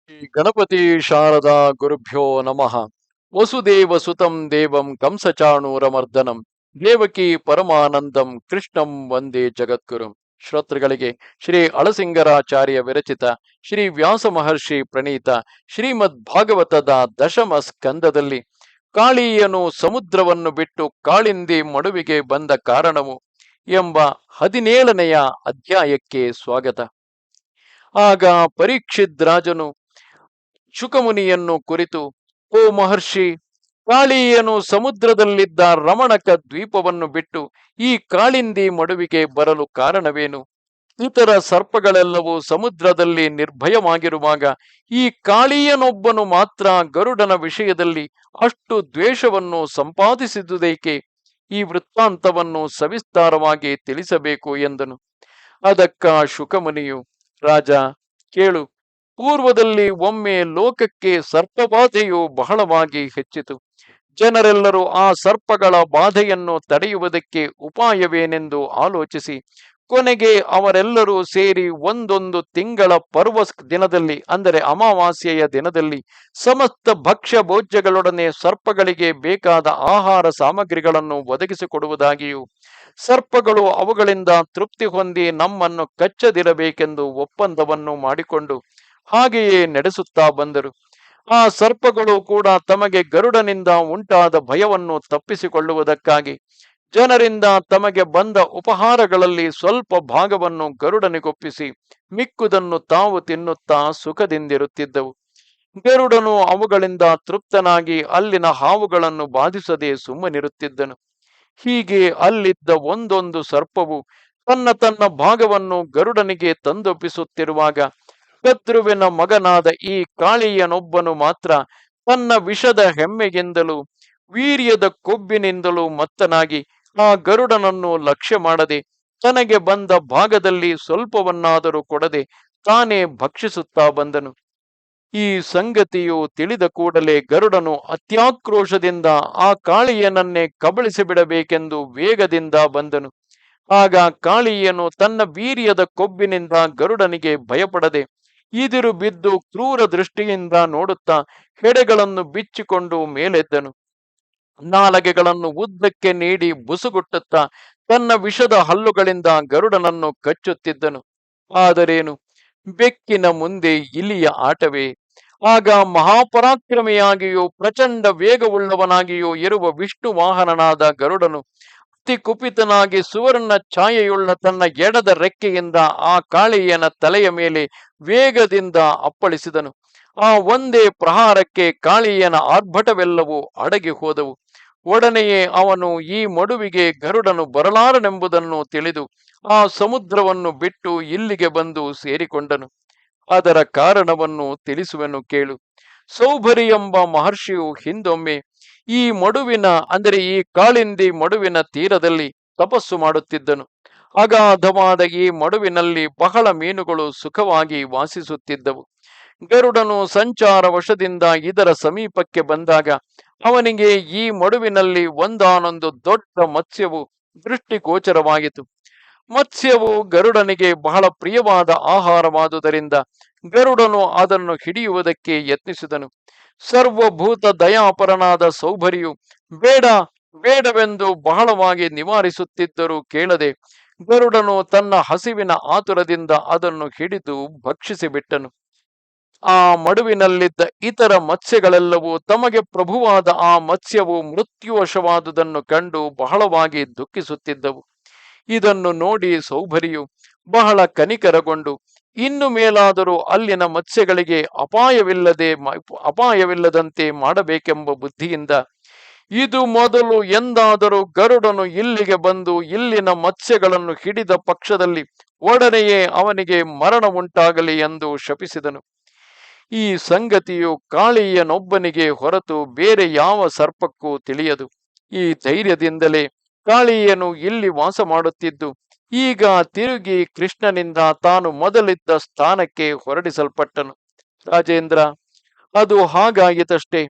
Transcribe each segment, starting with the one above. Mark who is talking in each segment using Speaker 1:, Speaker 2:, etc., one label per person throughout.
Speaker 1: ಶ್ರೀ ಗಣಪತಿ ಶಾರದಾ ಗುರುಭ್ಯೋ ನಮಃ. ವಸುದೇವ ಸುತಂ ದೇವಂ ಕಂಸಚಾಣೂರಮರ್ದನಂ ದೇವಕಿ ಪರಮಾನಂದಂ ಕೃಷ್ಣಂ ವಂದೇ ಜಗದ್ಗುರುಂ. ಶ್ರೋತೃಗಳಿಗೆ ಶ್ರೀ ಅಳಸಿಂಗರಾಚಾರ್ಯ ವಿರಚಿತ ಶ್ರೀ ವ್ಯಾಸ ಮಹರ್ಷಿ ಪ್ರಣೀತ ಶ್ರೀಮದ್ ಭಾಗವತದ ದಶಮ ಸ್ಕಂದದಲ್ಲಿ ಕಾಳಿಯನು ಸಮುದ್ರವನ್ನು ಬಿಟ್ಟು ಕಾಳಿಂದಿ ಮಡುವಿಗೆ ಬಂದ ಕಾರಣವು ಎಂಬ 17ನೆಯ ಅಧ್ಯಾಯಕ್ಕೆ ಸ್ವಾಗತ. ಆಗ ಪರೀಕ್ಷಿತ್ ರಾಜನು ಶುಕಮುನಿಯನ್ನು ಕುರಿತು, ಓ ಮಹರ್ಷಿ, ಕಾಳಿಯನು ಸಮುದ್ರದಲ್ಲಿದ್ದ ರಮಣಕ ದ್ವೀಪವನ್ನು ಬಿಟ್ಟು ಈ ಕಾಳಿಂದಿ ಮಡುವಿಗೆ ಬರಲು ಕಾರಣವೇನು? ಇತರ ಸರ್ಪಗಳೆಲ್ಲವೂ ಸಮುದ್ರದಲ್ಲಿ ನಿರ್ಭಯವಾಗಿರುವಾಗ ಈ ಕಾಳಿಯನೊಬ್ಬನು ಮಾತ್ರ ಗರುಡನ ವಿಷಯದಲ್ಲಿ ಅಷ್ಟು ದ್ವೇಷವನ್ನು ಸಂಪಾದಿಸಿದುದೇಕೆ? ಈ ವೃತ್ತಾಂತವನ್ನು ಸವಿಸ್ತಾರವಾಗಿ ತಿಳಿಸಬೇಕು ಎಂದನು. ಅದಕ್ಕ ಶುಕಮುನಿಯು, ರಾಜ, ಕೇಳು. ಪೂರ್ವದಲ್ಲಿ ಒಮ್ಮೆ ಲೋಕಕ್ಕೆ ಸರ್ಪಬಾಧೆಯು ಬಹಳವಾಗಿ ಹೆಚ್ಚಿತು. ಜನರೆಲ್ಲರೂ ಆ ಸರ್ಪಗಳ ಬಾಧೆಯನ್ನು ತಡೆಯುವುದಕ್ಕೆ ಉಪಾಯವೇನೆಂದು ಆಲೋಚಿಸಿ ಕೊನೆಗೆ ಅವರೆಲ್ಲರೂ ಸೇರಿ ಒಂದೊಂದು ತಿಂಗಳ ಪರ್ವ ದಿನದಲ್ಲಿ, ಅಂದರೆ ಅಮಾವಾಸ್ಯೆಯ ದಿನದಲ್ಲಿ, ಸಮಸ್ತ ಭಕ್ಷ್ಯ ಭೋಜ್ಯಗಳೊಡನೆ ಸರ್ಪಗಳಿಗೆ ಬೇಕಾದ ಆಹಾರ ಸಾಮಗ್ರಿಗಳನ್ನು ಒದಗಿಸಿಕೊಡುವುದಾಗಿಯೂ ಸರ್ಪಗಳು ಅವುಗಳಿಂದ ತೃಪ್ತಿ ಹೊಂದಿ ನಮ್ಮನ್ನು ಕಚ್ಚದಿರಬೇಕೆಂದು ಒಪ್ಪಂದವನ್ನು ಮಾಡಿಕೊಂಡು ಹಾಗೆಯೇ ನಡೆಸುತ್ತಾ ಬಂದರು. ಆ ಸರ್ಪಗಳು ಕೂಡ ತಮಗೆ ಗರುಡನಿಂದ ಉಂಟಾದ ಭಯವನ್ನು ತಪ್ಪಿಸಿಕೊಳ್ಳುವುದಕ್ಕಾಗಿ ಜನರಿಂದ ತಮಗೆ ಬಂದ ಉಪಹಾರಗಳಲ್ಲಿ ಸ್ವಲ್ಪ ಭಾಗವನ್ನು ಗರುಡನಿಗೊಪ್ಪಿಸಿ ಮಿಕ್ಕುದನ್ನು ತಾವು ತಿನ್ನುತ್ತಾ ಸುಖದಿಂದಿರುತ್ತಿದ್ದವು. ಗರುಡನು ಅವುಗಳಿಂದ ತೃಪ್ತನಾಗಿ ಅಲ್ಲಿನ ಹಾವುಗಳನ್ನು ಬಾಧಿಸದೆ ಸುಮ್ಮನಿರುತ್ತಿದ್ದನು. ಹೀಗೆ ಅಲ್ಲಿದ್ದ ಒಂದೊಂದು ಸರ್ಪವು ತನ್ನ ತನ್ನ ಭಾಗವನ್ನು ಗರುಡನಿಗೆ ತಂದೊಪ್ಪಿಸುತ್ತಿರುವಾಗ ಕದ್ರುವಿನ ಮಗನಾದ ಈ ಕಾಳಿಯನೊಬ್ಬನು ಮಾತ್ರ ತನ್ನ ವಿಷದ ಹೆಮ್ಮೆಗಿಂದಲೂ ವೀರ್ಯದ ಕೊಬ್ಬಿನಿಂದಲೂ ಮತ್ತನಾಗಿ ಆ ಗರುಡನನ್ನು ಲಕ್ಷ್ಯ ಮಾಡದೆ ತನಗೆ ಬಂದ ಭಾಗದಲ್ಲಿ ಸ್ವಲ್ಪವನ್ನಾದರೂ ಕೊಡದೆ ತಾನೇ ಭಕ್ಷಿಸುತ್ತಾ ಬಂದನು. ಈ ಸಂಗತಿಯು ತಿಳಿದ ಕೂಡಲೇ ಗರುಡನು ಅತ್ಯಾಕ್ರೋಶದಿಂದ ಆ ಕಾಳಿಯನನ್ನೇ ಕಬಳಿಸಿಬಿಡಬೇಕೆಂದು ವೇಗದಿಂದ ಬಂದನು. ಆಗ ಕಾಳಿಯನು ತನ್ನ ವೀರ್ಯದ ಕೊಬ್ಬಿನಿಂದ ಗರುಡನಿಗೆ ಭಯಪಡದೆ ಇದಿರು ಬಿದ್ದು ಕ್ರೂರ ದೃಷ್ಟಿಯಿಂದ ನೋಡುತ್ತಾ ಹೆಡೆಗಳನ್ನು ಬಿಚ್ಚಿಕೊಂಡು ಮೇಲೆದ್ದನು. ನಾಲಗೆಗಳನ್ನು ಉದ್ದಕ್ಕೆ ನೀಡಿ ಬುಸುಗುಟ್ಟುತ್ತಾ ತನ್ನ ವಿಷದ ಹಲ್ಲುಗಳಿಂದ ಗರುಡನನ್ನು ಕಚ್ಚುತ್ತಿದ್ದನು. ಆದರೇನು, ಬೆಕ್ಕಿನ ಮುಂದೆ ಇಲಿಯ ಆಟವೇ? ಆಗ ಮಹಾಪರಾಕ್ರಮಿಯಾಗಿಯೂ ಪ್ರಚಂಡ ವೇಗವುಳ್ಳವನಾಗಿಯೂ ಇರುವ ವಿಷ್ಣು ವಾಹನನಾದ ಗರುಡನು ಅತಿ ಕುಪಿತನಾಗಿ ಸುವರ್ಣ ಛಾಯೆಯುಳ್ಳ ತನ್ನ ಎಡದ ರೆಕ್ಕೆಯಿಂದ ಆ ಕಾಳಿಯನ ತಲೆಯ ಮೇಲೆ ವೇಗದಿಂದ ಅಪ್ಪಳಿಸಿದನು. ಆ ಒಂದೇ ಪ್ರಹಾರಕ್ಕೆ ಕಾಳಿಯನ ಆರ್ಭಟವೆಲ್ಲವೂ ಅಡಗಿ ಹೋದವು. ಒಡನೆಯೇ ಅವನು ಈ ಮಡುವಿಗೆ ಗರುಡನು ಬರಲಾರನೆಂಬುದನ್ನು ತಿಳಿದು ಆ ಸಮುದ್ರವನ್ನು ಬಿಟ್ಟು ಇಲ್ಲಿಗೆ ಬಂದು ಸೇರಿಕೊಂಡನು. ಅದರ ಕಾರಣವನ್ನು ತಿಳಿಸುವೆನು ಕೇಳು. ಸೌಭರಿ ಎಂಬ ಮಹರ್ಷಿಯು ಹಿಂದೊಮ್ಮೆ ಈ ಮಡುವಿನ, ಅಂದರೆ ಈ ಕಾಳಿಂದಿ ಮಡುವಿನ ತೀರದಲ್ಲಿ ತಪಸ್ಸು ಮಾಡುತ್ತಿದ್ದನು. ಅಗಾಧವಾದ ಈ ಮಡುವಿನಲ್ಲಿ ಬಹಳ ಮೀನುಗಳು ಸುಖವಾಗಿ ವಾಸಿಸುತ್ತಿದ್ದವು. ಗರುಡನು ಸಂಚಾರ ವಶದಿಂದ ಇದರ ಸಮೀಪಕ್ಕೆ ಬಂದಾಗ ಅವನಿಗೆ ಈ ಮಡುವಿನಲ್ಲಿ ಒಂದಾನೊಂದು ದೊಡ್ಡ ಮತ್ಸ್ಯವು ದೃಷ್ಟಿಗೋಚರವಾಯಿತು. ಮತ್ಸ್ಯವು ಗರುಡನಿಗೆ ಬಹಳ ಪ್ರಿಯವಾದ ಆಹಾರವಾದುದರಿಂದ ಗರುಡನು ಅದನ್ನು ಹಿಡಿಯುವುದಕ್ಕೆ ಯತ್ನಿಸಿದನು. ಸರ್ವಭೂತ ದಯಾಪರನಾದ ಸೌಭರಿಯು ಬೇಡ ಬೇಡವೆಂದು ಬಹಳವಾಗಿ ನಿವಾರಿಸುತ್ತಿದ್ದರೂ ಕೇಳದೆ ಗರುಡನು ತನ್ನ ಹಸಿವಿನ ಆತುರದಿಂದ ಅದನ್ನು ಹಿಡಿದು ಭಕ್ಷಿಸಿಬಿಟ್ಟನು. ಆ ಮಡುವಿನಲ್ಲಿದ್ದ ಇತರ ಮತ್ಸ್ಯಗಳೆಲ್ಲವೂ ತಮಗೆ ಪ್ರಭುವಾದ ಆ ಮತ್ಸ್ಯವು ಮೃತ್ಯುವಶವಾದುದನ್ನು ಕಂಡು ಬಹಳವಾಗಿ ದುಃಖಿಸುತ್ತಿದ್ದವು. ಇದನ್ನು ನೋಡಿ ಸೌಭರಿಯು ಬಹಳ ಕನಿಕರಗೊಂಡು ಇನ್ನು ಮೇಲಾದರೂ ಅಲ್ಲಿನ ಮತ್ಸ್ಯಗಳಿಗೆ ಅಪಾಯವಿಲ್ಲದಂತೆ ಮಾಡಬೇಕೆಂಬ ಬುದ್ಧಿಯಿಂದ ಇದು ಮೊದಲು ಎಂದಾದರೂ ಗರುಡನು ಇಲ್ಲಿಗೆ ಬಂದು ಇಲ್ಲಿನ ಮತ್ಸ್ಯಗಳನ್ನು ಹಿಡಿದ ಪಕ್ಷದಲ್ಲಿ ಒಡನೆಯೇ ಅವನಿಗೆ ಮರಣ ಉಂಟಾಗಲಿ ಎಂದು ಶಪಿಸಿದನು. ಈ ಸಂಗತಿಯು ಕಾಳಿಯನೊಬ್ಬನಿಗೆ ಹೊರತು ಬೇರೆ ಯಾವ ಸರ್ಪಕ್ಕೂ ತಿಳಿಯದು. ಈ ಧೈರ್ಯದಿಂದಲೇ ಕಾಳಿಯನು ಇಲ್ಲಿ ವಾಸ ಮಾಡುತ್ತಿದ್ದು ಈಗ ತಿರುಗಿ ಕೃಷ್ಣನಿಂದ ತಾನು ಮೊದಲಿದ್ದ ಸ್ಥಾನಕ್ಕೆ ಹೊರಡಿಸಲ್ಪಟ್ಟನು. ರಾಜೇಂದ್ರ, ಅದು ಹಾಗಾಯಿತಷ್ಟೇ.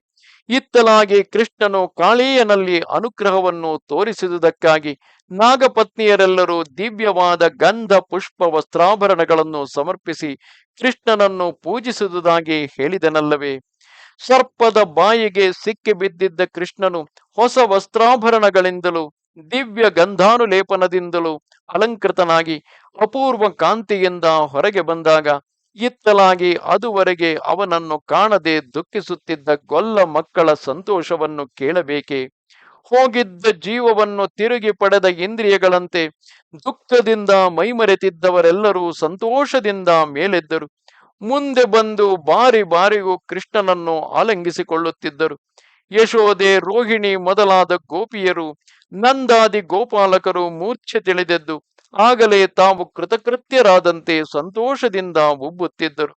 Speaker 1: ಇತ್ತಲಾಗಿ ಕೃಷ್ಣನು ಕಾಳಿಯನಲ್ಲಿ ಅನುಗ್ರಹವನ್ನು ತೋರಿಸಿದುದಕ್ಕಾಗಿ ನಾಗಪತ್ನಿಯರೆಲ್ಲರೂ ದಿವ್ಯವಾದ ಗಂಧ ಪುಷ್ಪ ವಸ್ತ್ರಾಭರಣಗಳನ್ನು ಸಮರ್ಪಿಸಿ ಕೃಷ್ಣನನ್ನು ಪೂಜಿಸುವುದಾಗಿ ಹೇಳಿದನಲ್ಲವೇ? ಸರ್ಪದ ಬಾಯಿಗೆ ಸಿಕ್ಕಿ ಬಿದ್ದಿದ್ದ ಕೃಷ್ಣನು ಹೊಸ ವಸ್ತ್ರಾಭರಣಗಳಿಂದಲೂ ದಿವ್ಯ ಗಂಧಾನುಲೇಪನದಿಂದಲೂ ಅಲಂಕೃತನಾಗಿ ಅಪೂರ್ವ ಕಾಂತಿಯಿಂದ ಹೊರಗೆ ಬಂದಾಗ ಇತ್ತಲಾಗಿ ಅದುವರೆಗೆ ಅವನನ್ನು ಕಾಣದೆ ದುಃಖಿಸುತ್ತಿದ್ದ ಗೊಲ್ಲ ಮಕ್ಕಳ ಸಂತೋಷವನ್ನು ಕೇಳಬೇಕೆ? ಹೋಗಿದ್ದ ಜೀವವನ್ನು ತಿರುಗಿ ಪಡೆದ ಇಂದ್ರಿಯಗಳಂತೆ ದುಃಖದಿಂದ ಮೈಮರೆತಿದ್ದವರೆಲ್ಲರೂ ಸಂತೋಷದಿಂದ ಮೇಲೆದ್ದರು. ಮುಂದೆ ಬಂದು ಬಾರಿ ಬಾರಿಗೂ ಕೃಷ್ಣನನ್ನು ಆಲಂಗಿಸಿಕೊಳ್ಳುತ್ತಿದ್ದರು. ಯಶೋದೆ, ರೋಹಿಣಿ ಮೊದಲಾದ ಗೋಪಿಯರು, ನಂದಾದಿ ಗೋಪಾಲಕರು ಮೂರ್ಛೆ ತಿಳಿದೆದ್ದು ಆಗಲೇ ತಾವು ಕೃತಕೃತ್ಯರಾದಂತೆ ಸಂತೋಷದಿಂದ ಉಬ್ಬುತ್ತಿದ್ದರು.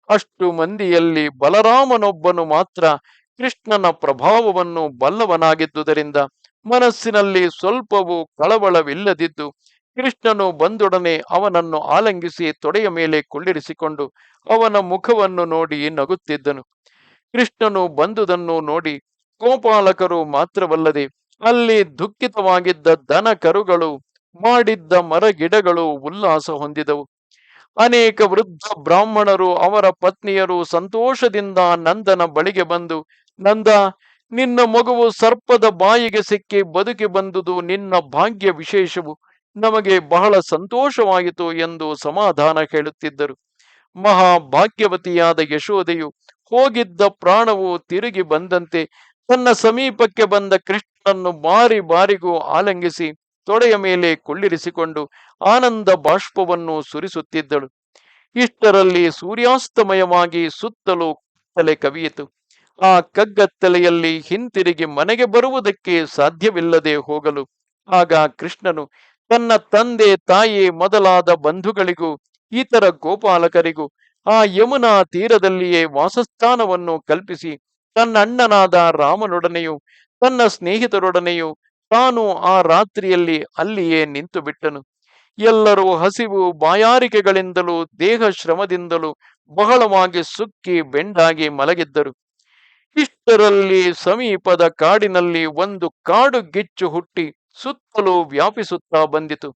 Speaker 1: ಅಷ್ಟು ಮಂದಿಯಲ್ಲಿ ಬಲರಾಮನೊಬ್ಬನು ಮಾತ್ರ ಕೃಷ್ಣನ ಪ್ರಭಾವವನ್ನು ಬಲ್ಲವನಾಗಿದ್ದುದರಿಂದ ಮನಸ್ಸಿನಲ್ಲಿ ಸ್ವಲ್ಪವೂ ಕಳವಳವಿಲ್ಲದಿದ್ದು ಕೃಷ್ಣನು ಬಂದೊಡನೆ ಅವನನ್ನು ಆಲಂಗಿಸಿ ತೊಡೆಯ ಮೇಲೆ ಕುಳ್ಳಿರಿಸಿಕೊಂಡು ಅವನ ಮುಖವನ್ನು ನೋಡಿ ನಗುತ್ತಿದ್ದನು. ಕೃಷ್ಣನು ಬಂದುದನ್ನು ನೋಡಿ ಗೋಪಾಲಕರು ಮಾತ್ರವಲ್ಲದೆ ಅಲ್ಲಿ ದುಃಖಿತವಾಗಿದ್ದ ದನ ಕರುಗಳು, ಮಾಡಿದ್ದ ಮರ ಗಿಡಗಳು ಉಲ್ಲಾಸ ಹೊಂದಿದವು. ಅನೇಕ ವೃದ್ಧ ಬ್ರಾಹ್ಮಣರು ಅವರ ಪತ್ನಿಯರು ಸಂತೋಷದಿಂದ ನಂದನ ಬಳಿಗೆ ಬಂದು, ನಂದ, ನಿನ್ನ ಮಗುವು ಸರ್ಪದ ಬಾಯಿಗೆ ಸಿಕ್ಕಿ ಬದುಕಿ ಬಂದುದು ನಿನ್ನ ಭಾಗ್ಯ ವಿಶೇಷವು, ನಮಗೆ ಬಹಳ ಸಂತೋಷವಾಯಿತು ಎಂದು ಸಮಾಧಾನ ಹೇಳುತ್ತಿದ್ದರು. ಮಹಾಭಾಗ್ಯವತಿಯಾದ ಯಶೋದೆಯು ಹೋಗಿದ್ದ ಪ್ರಾಣವು ತಿರುಗಿ ಬಂದಂತೆ ತನ್ನ ಸಮೀಪಕ್ಕೆ ಬಂದ ಕೃಷ್ಣನನ್ನು ಬಾರಿ ಬಾರಿಗೂ ಆಲಂಗಿಸಿ ತೊಡೆಯ ಮೇಲೆ ಕುಳ್ಳಿರಿಸಿಕೊಂಡು ಆನಂದ ಬಾಷ್ಪವನ್ನು ಸುರಿಸುತ್ತಿದ್ದಳು. ಇಷ್ಟರಲ್ಲಿ ಸೂರ್ಯಾಸ್ತಮಯವಾಗಿ ಸುತ್ತಲೂ ಕತ್ತಲೆ ಕವಿಯಿತು. ಆ ಕಗ್ಗತ್ತಲೆಯಲ್ಲಿ ಹಿಂತಿರುಗಿ ಮನೆಗೆ ಬರುವುದಕ್ಕೆ ಸಾಧ್ಯವಿಲ್ಲದೆ ಹೋಗಲು ಆಗ ಕೃಷ್ಣನು ತನ್ನ ತಂದೆ ತಾಯಿ ಮೊದಲಾದ ಬಂಧುಗಳಿಗೂ ಇತರ ಗೋಪಾಲಕರಿಗೂ ಆ ಯಮುನಾ ತೀರದಲ್ಲಿಯೇ ವಾಸಸ್ಥಾನವನ್ನು ಕಲ್ಪಿಸಿ ತನ್ನ ಅಣ್ಣನಾದ ರಾಮನೊಡನೆಯೂ ತನ್ನ ಸ್ನೇಹಿತರೊಡನೆಯೂ ತಾನು ಆ ರಾತ್ರಿಯಲ್ಲಿ ಅಲ್ಲಿಯೇ ನಿಂತು ಬಿಟ್ಟನು. ಎಲ್ಲರೂ ಹಸಿವು ಬಾಯಾರಿಕೆಗಳಿಂದಲೂ ದೇಹ ಶ್ರಮದಿಂದಲೂ ಬಹಳವಾಗಿ ಸುಕ್ಕಿ ಬೆಂಡಾಗಿ ಮಲಗಿದ್ದರು. ಇಷ್ಟರಲ್ಲಿ ಸಮೀಪದ ಕಾಡಿನಲ್ಲಿ ಒಂದು ಕಾಡು ಗಿಚ್ಚು ಹುಟ್ಟಿ ಸುತ್ತಲೂ ವ್ಯಾಪಿಸುತ್ತಾ ಬಂದಿತು.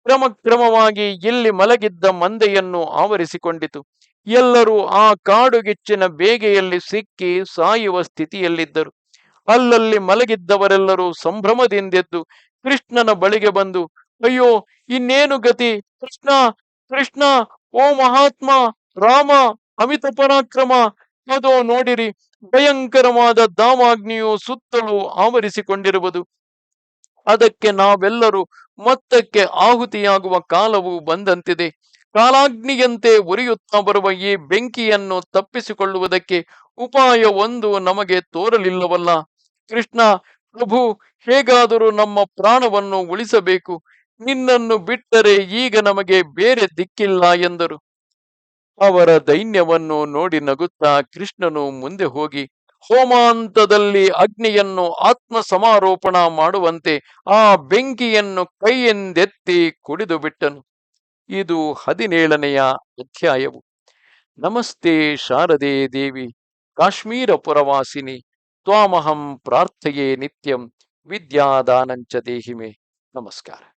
Speaker 1: ಕ್ರಮಕ್ರಮವಾಗಿ ಇಲ್ಲಿ ಮಲಗಿದ್ದ ಮಂದೆಯನ್ನು ಆವರಿಸಿಕೊಂಡಿತು. ಎಲ್ಲರೂ ಆ ಕಾಡುಗಿಚ್ಚಿನ ಬೇಗೆಯಲ್ಲಿ ಸಿಕ್ಕಿ ಸಾಯುವ ಸ್ಥಿತಿಯಲ್ಲಿದ್ದರು. ಅಲ್ಲಲ್ಲಿ ಮಲಗಿದ್ದವರೆಲ್ಲರೂ ಸಂಭ್ರಮದಿಂದೆದ್ದು ಕೃಷ್ಣನ ಬಳಿಗೆ ಬಂದು, ಅಯ್ಯೋ, ಇನ್ನೇನು ಗತಿ? ಕೃಷ್ಣ, ಕೃಷ್ಣ, ಓ ಮಹಾತ್ಮ ರಾಮ, ಅಮಿತ ಪರಾಕ್ರಮ, ಅದೋ ನೋಡಿರಿ, ಭಯಂಕರವಾದ ದಾವಾಗ್ನಿಯು ಸುತ್ತಲೂ ಆವರಿಸಿಕೊಂಡಿರುವುದು. ಅದಕ್ಕೆ ನಾವೆಲ್ಲರೂ ಮೊತ್ತಕ್ಕೆ ಆಹುತಿಯಾಗುವ ಕಾಲವು ಬಂದಂತಿದೆ. ಕಾಲಾಗ್ನಿಯಂತೆ ಉರಿಯುತ್ತಾ ಬರುವ ಈ ಬೆಂಕಿಯನ್ನು ತಪ್ಪಿಸಿಕೊಳ್ಳುವುದಕ್ಕೆ ಉಪಾಯ ಒಂದು ನಮಗೆ ತೋರಲಿಲ್ಲವಲ್ಲ. ಕೃಷ್ಣ ಪ್ರಭು, ಹೇಗಾದರೂ ನಮ್ಮ ಪ್ರಾಣವನ್ನು ಉಳಿಸಬೇಕು. ನಿನ್ನನ್ನು ಬಿಟ್ಟರೆ ಈಗ ನಮಗೆ ಬೇರೆ ದಿಕ್ಕಿಲ್ಲ ಎಂದರು. ಅವರ ದೈನ್ಯವನ್ನು ನೋಡಿ ನಗುತ್ತಾ ಕೃಷ್ಣನು ಮುಂದೆ ಹೋಗಿ ಹೋಮಾಂತದಲ್ಲಿ ಅಗ್ನಿಯನ್ನು ಆತ್ಮ ಸಮಾರೋಪಣ ಮಾಡುವಂತೆ ಆ ಬೆಂಕಿಯನ್ನು ಕೈಯಿಂದೆತ್ತಿ ಕುಡಿದು ಬಿಟ್ಟನು. ಇದು 17ನೆಯ ಅಧ್ಯಾಯವು. ನಮಸ್ತೆ ಶಾರದೆ ದೇವಿ, ಕಾಶ್ಮೀರ ಪುರವಾಸಿನಿ, ತ್ವಾಮಹಂ ಪ್ರಾರ್ಥಯೇ ನಿತ್ಯಂ, ವಿದ್ಯಾದಾನಂಚ ದೇಹಿಮೆ. ನಮಸ್ಕಾರ.